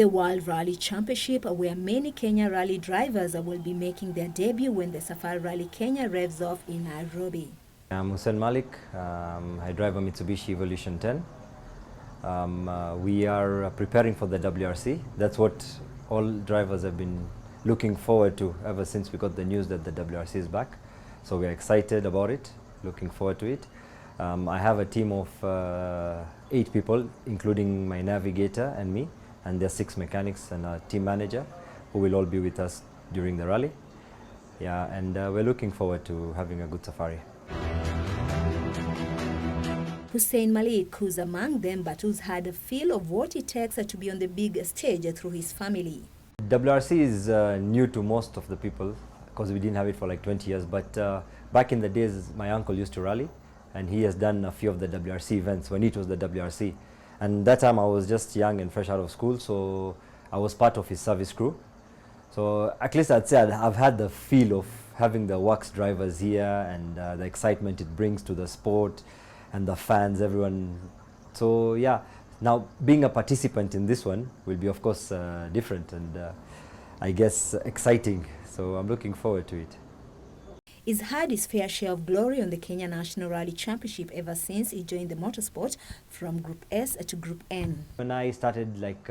The World Rally Championship, where many Kenya rally drivers will be making their debut when the Safari Rally Kenya revs off in Nairobi. I'm Hussein Malik. I drive a Mitsubishi Evolution 10. We are preparing for the WRC. That's what all drivers have been looking forward to ever since we got the news that the WRC is back. So we're excited about it, looking forward to it. I have a team of 8 people, including my navigator and me, and there are 6 mechanics and a team manager who will all be with us during the rally. Yeah, and we're looking forward to having a good safari. Hussein Malik, who's among them but who's had a feel of what it takes to be on the big stage through his family. WRC is new to most of the people because we didn't have it for like 20 years, but back in the days my uncle used to rally and he has done a few of the WRC events when it was the WRC. And that time I was just young and fresh out of school, so I was part of his service crew. So at least I'd say I've had the feel of having the works drivers here and the excitement it brings to the sport and the fans, everyone. So yeah, now being a participant in this one will be of course different and I guess exciting. So I'm looking forward to it. He's had his fair share of glory on the Kenya National Rally Championship ever since he joined the motorsport from Group S to Group N. When I started like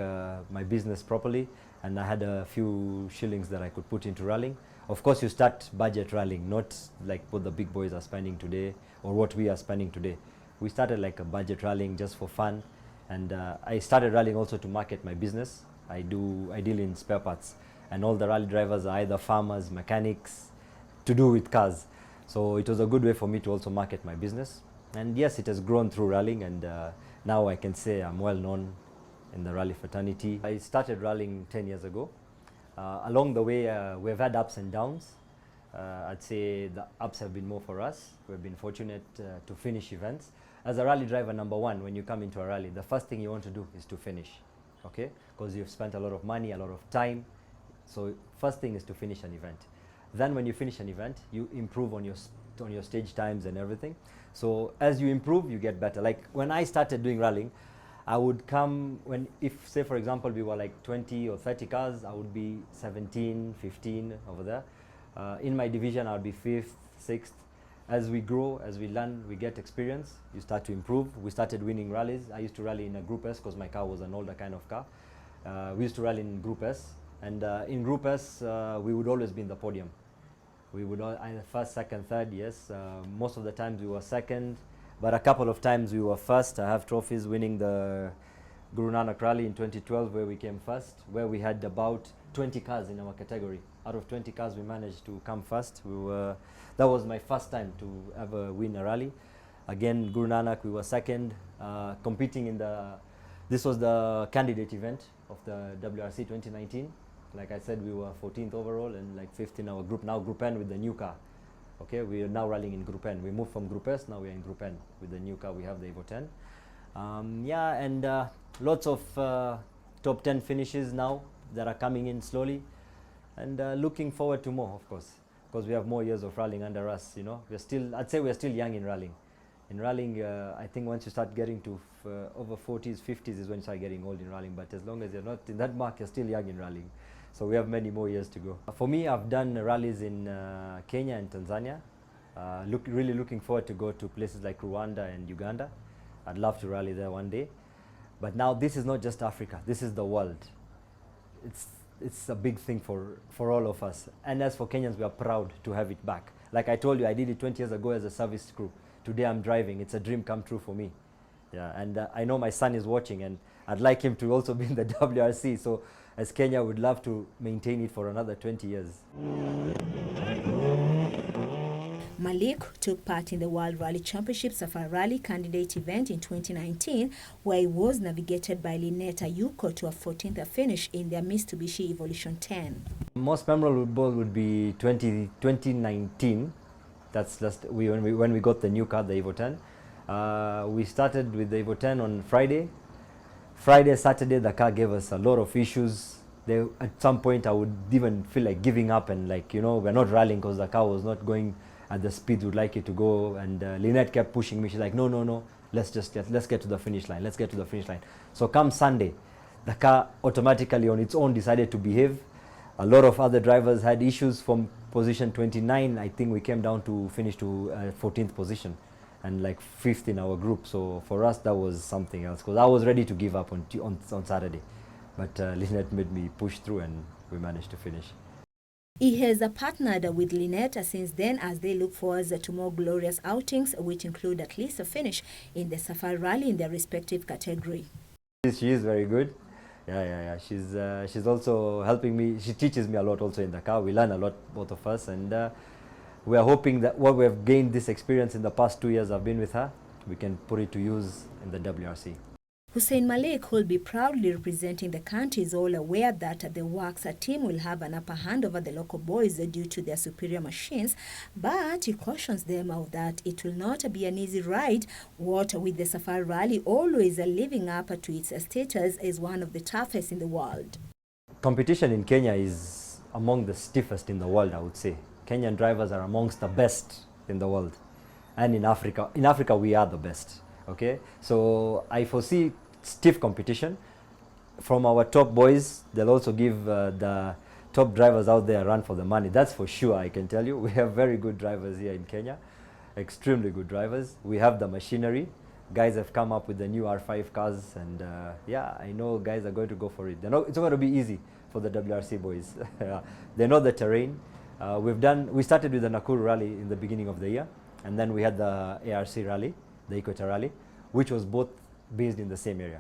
my business properly and I had a few shillings that I could put into rallying, of course you start budget rallying, not like what the big boys are spending today or what we are spending today. We started like a budget rallying just for fun, and I started rallying also to market my business. I deal in spare parts, and all the rally drivers are either farmers, mechanics, to do with cars. So it was a good way for me to also market my business. And yes, it has grown through rallying, and now I can say I'm well known in the rally fraternity. I started rallying 10 years ago. Along the way, we've had ups and downs. I'd say the ups have been more for us. We've been fortunate to finish events. As a rally driver, number one, when you come into a rally, the first thing you want to do is to finish, okay? Because you've spent a lot of money, a lot of time. So first thing is to finish an event. Then when you finish an event, you improve on your stage times and everything. So as you improve, you get better. Like when I started doing rallying, I would come if say for example we were like 20 or 30 cars, I would be 17, 15 over there. In my division, I would be 5th, 6th. As we grow, as we learn, we get experience, you start to improve. We started winning rallies. I used to rally in a Group S because my car was an older kind of car. We used to rally in Group S, and in Group S, we would always be in the podium. We would either first, second, third, yes. Most of the times we were second, but a couple of times we were first. I have trophies winning the Guru Nanak Rally in 2012 where we came first, where we had about 20 cars in our category. Out of 20 cars we managed to come first. That was my first time to ever win a rally. Again, Guru Nanak, we were second, competing in this was the candidate event of the WRC 2019. Like I said, we were 14th overall and like 5th in our group. Now Group N with the new car. Okay, we are now rallying in Group N. We moved from Group S, now we are in Group N. With the new car, we have the Evo 10. Yeah, and lots of top 10 finishes now that are coming in slowly. And looking forward to more, of course, because we have more years of rallying under us, you know. I'd say we're still young in rallying. In rallying, I think once you start getting to over 40s, 50s is when you start getting old in rallying. But as long as you're not in that mark, you're still young in rallying. So we have many more years to go. For me, I've done rallies in Kenya and Tanzania. Really looking forward to go to places like Rwanda and Uganda. I'd love to rally there one day. But now this is not just Africa, this is the world. It's a big thing for all of us. And as for Kenyans, we are proud to have it back. Like I told you, I did it 20 years ago as a service crew. Today I'm driving. It's a dream come true for me. Yeah, and I know my son is watching, and I'd like him to also be in the WRC. So as Kenya, would love to maintain it for another 20 years. Malik took part in the World Rally Championship Safari Rally candidate event in 2019, where he was navigated by Lynette Ayuko to a 14th finish in their Mitsubishi Evolution 10. Most memorable would be 2019. That's just when we got the new car, the Evo 10. We started with the Evo 10 on Friday. Saturday, the car gave us a lot of issues. At some point, I would even feel like giving up and like, you know, we're not rallying because the car was not going at the speed we'd like it to go. And Lynette kept pushing me. She's like, no, let's get to the finish line. Let's get to the finish line. So come Sunday, the car automatically on its own decided to behave. A lot of other drivers had issues. From position 29, I think we came down to finish to 14th position and like 5th in our group. So for us, that was something else, because I was ready to give up on Saturday. But Lynette made me push through and we managed to finish. He has partnered with Lynette since then, as they look forward to more glorious outings, which include at least a finish in the Safari Rally in their respective category. She is very good. Yeah. She's also helping me. She teaches me a lot also in the car. We learn a lot, both of us, and we are hoping that what we have gained this experience in the past 2 years I've been with her, we can put it to use in the WRC. Hussein Malik, who will be proudly representing the country, is all aware that the Works team will have an upper hand over the local boys due to their superior machines, but he cautions them of that it will not be an easy ride, what with the Safari Rally always living up to its status as one of the toughest in the world. Competition in Kenya is among the stiffest in the world, I would say. Kenyan drivers are amongst the best in the world, and in Africa. In Africa, we are the best. Okay, so I foresee stiff competition from our top boys. They'll also give the top drivers out there a run for the money. That's for sure, I can tell you. We have very good drivers here in Kenya, extremely good drivers. We have the machinery. Guys have come up with the new R5 cars, and yeah, I know guys are going to go for it. It's not going to be easy for the WRC boys. They know the terrain. We started with the Nakuru Rally in the beginning of the year, and then we had the ARC Rally, the Equator Rally, which was both based in the same area.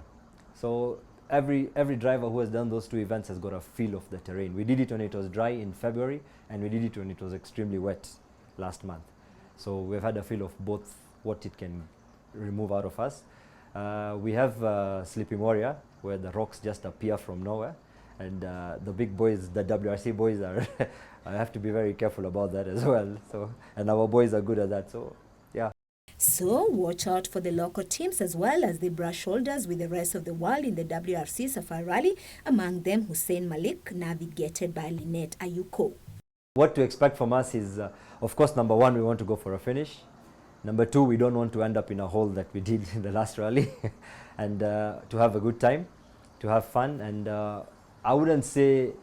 So every driver who has done those two events has got a feel of the terrain. We did it when it was dry in February, and we did it when it was extremely wet last month. So we've had a feel of both what it can remove out of us. We have Sleeping Warrior, where the rocks just appear from nowhere, and the big boys, the WRC boys, are I have to be very careful about that as well. So, and our boys are good at that. So yeah. So watch out for the local teams as well as they brush shoulders with the rest of the world in the WRC Safari Rally, among them Hussein Malik, navigated by Lynette Ayuko. What to expect from us is, of course, number one, we want to go for a finish. Number two, we don't want to end up in a hole that we did in the last rally, and to have a good time, to have fun, and I wouldn't say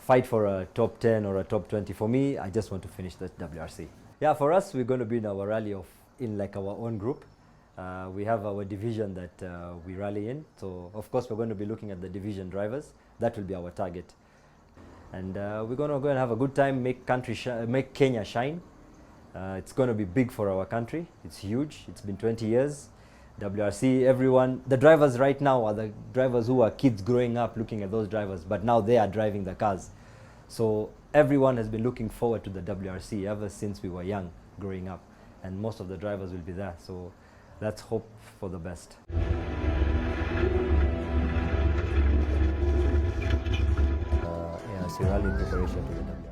fight for a top 10 or a top 20. For me, I just want to finish the WRC. Yeah, for us, we're going to be in our rally in like our own group. We have our division that we rally in. So of course, we're going to be looking at the division drivers. That will be our target. And we're going to go and have a good time, make Kenya shine. It's going to be big for our country. It's huge. It's been 20 years. WRC, everyone, the drivers right now are the drivers who are kids growing up looking at those drivers, but now they are driving the cars. So everyone has been looking forward to the WRC ever since we were young, growing up. And most of the drivers will be there. So let's hope for the best. ARC Rally preparation to the WRC.